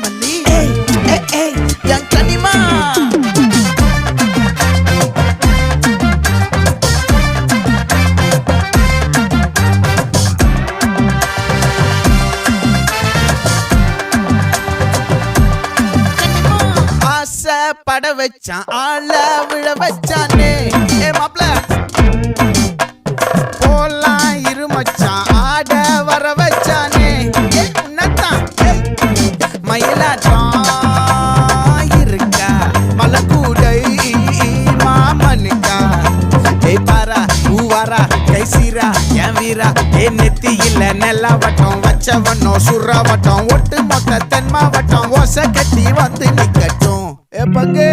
மல்லி என் கனிமா பட வச்சான் ஆள விழ வச்சானே மாப்ள போலாம் இருமச்சான் ஆட வர வச்சானே உன்னதான் மயிலாட்டம் இருக்கா மலக்கூடை மாமனுக்கா பாரா பூவாரா கைசீரா என் வீரா நெத்தி இல்ல நெல்லா வட்டம் வச்ச வண்ணம் சுறா வட்டம் ஒட்டு மொத்த தென் மாவட்டம் ஓசை கட்டி வந்து நிக்கட்டும் பங்கே